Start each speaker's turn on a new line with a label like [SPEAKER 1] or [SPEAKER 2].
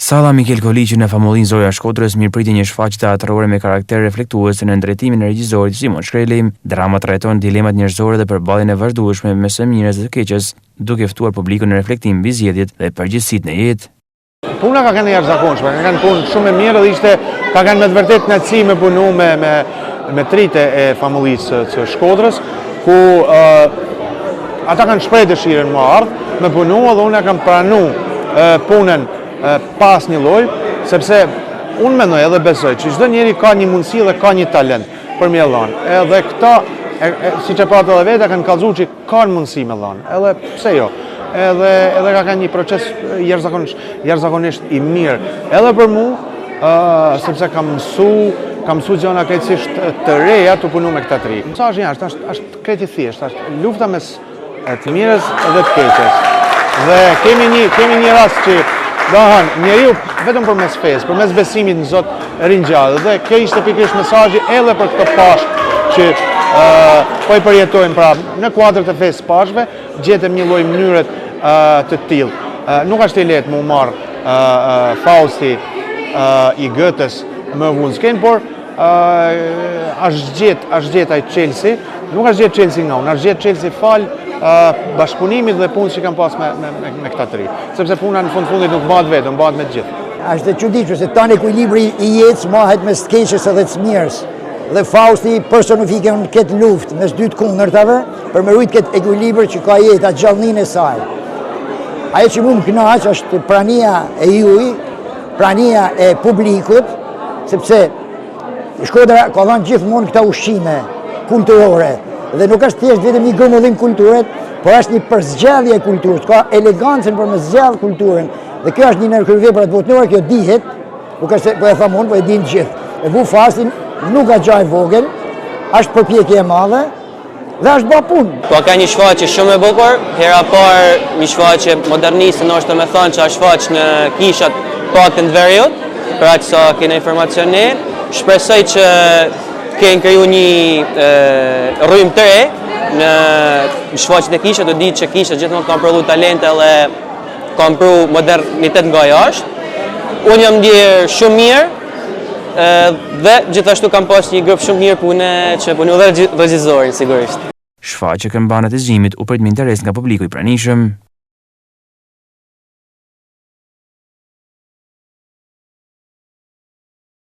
[SPEAKER 1] Salla Mikel Koliqi në Famullinë Zoja Shkodrës mirëpriti një shfaqje teatrore me karakter reflektuese në drejtimin e regjisorit Simon Shkreli. Drama trajton dilemat njerëzore dhe përballjen e vazhdueshme mes së mirës dhe të keqes, duke ftuar publikun në reflektim mbi zgjedhjet dhe përgjegjësitë në jetë.
[SPEAKER 2] Puna ka qenë e jashtëzakonshme, ka qenë punë shumë e mirë dhe ka qenë me të vërtetë kënaqësi me punu me tritë e famullisë së Shkodrës, ku ata kanë shprehë dëshirën më ardh me punu dhe unë kam pranuar punën pas një lloj, sepse unë mendoj edhe besoj që çdo njeri ka një mundësi dhe ka një talent për me dhënë. Edhe këta, siç e patë edhe vetë, kanë kallëzuar që kanë mundësi me dhënë. Edhe pse jo. Edhe ka qenë një proces jashtëzakonisht i mirë. Edhe për mua, sepse kam mësuar gjëra krejtësisht të reja të punu me këta tri. Mesazhi është krejt i thjeshtë, është lufta mes të mirës dhe të keqes. Dhe kemi një rast që njeriu vetëm përmes fesë, përmes besimit në Zot rin gjallë. Dhe kjo ishte pikërisht mesazhi edhe për këtë Pashkë që po i përjetojmë, pra në kuadër të fesë Pashkëve, gjetëm një lloj mënyre të tillë. Nuk është e lehtë më marr Fausti i Gëtës më vunë, por është gjetë ai Chelsea, nuk është gjetë Chelsea nga unë, është gjetë Chelsea fal bashkëpunimit dhe punës që kam pas me këta tri. Sepse puna në fundit nuk bëhet vetëm, bëhet me të gjithë.
[SPEAKER 3] Është e çuditshme se tani ekuilibri i jetës mahet mes të keqes edhe të mirës. Dhe Fausti personifikon këtë luftë mes dy të kundërtave për me rrit këtë ekuilibër që ka jeta, gjallëninë e saj. Ajo që më kënaq është prania e juaj, prania e publikut, sepse Shkodra ka dhënë gjithmonë këta ushqime kulturore. Dhe nuk është thjesht vetëm një grumullim kulture, por është një përzgjedhje e kulturës, ka elegancën për me zgjidh kulturën. Dhe kjo është një ndër kryeveprat botërore, kjo dihet, nuk është po e them unë, po e dinë gjithë. E vu Fastin nuk ka gjaj vogël, është përpjekje e madhe dhe është bë punë.
[SPEAKER 4] Po ka një shfaqje shumë e bukur, hera parë një shfaqje moderniste, ndoshta më thonë që është shfaq në kishat paktën të veriut, për aq sa kena informacion ne. Shpresoj që kenë kriju një rrymë të re në shfaqjet e kishat, do ditë që kishat gjithmonë kanë prodhu talente dhe kanë pru modernitet nga jashtë. Unë jam ndjer shumë mirë dhe gjithashtu kam pas një grup shumë mirë pune që punu dhe regjizori, sigurisht.
[SPEAKER 1] Shfaqja këmbane të zgjimit u prit me interes nga publiku i pranishëm.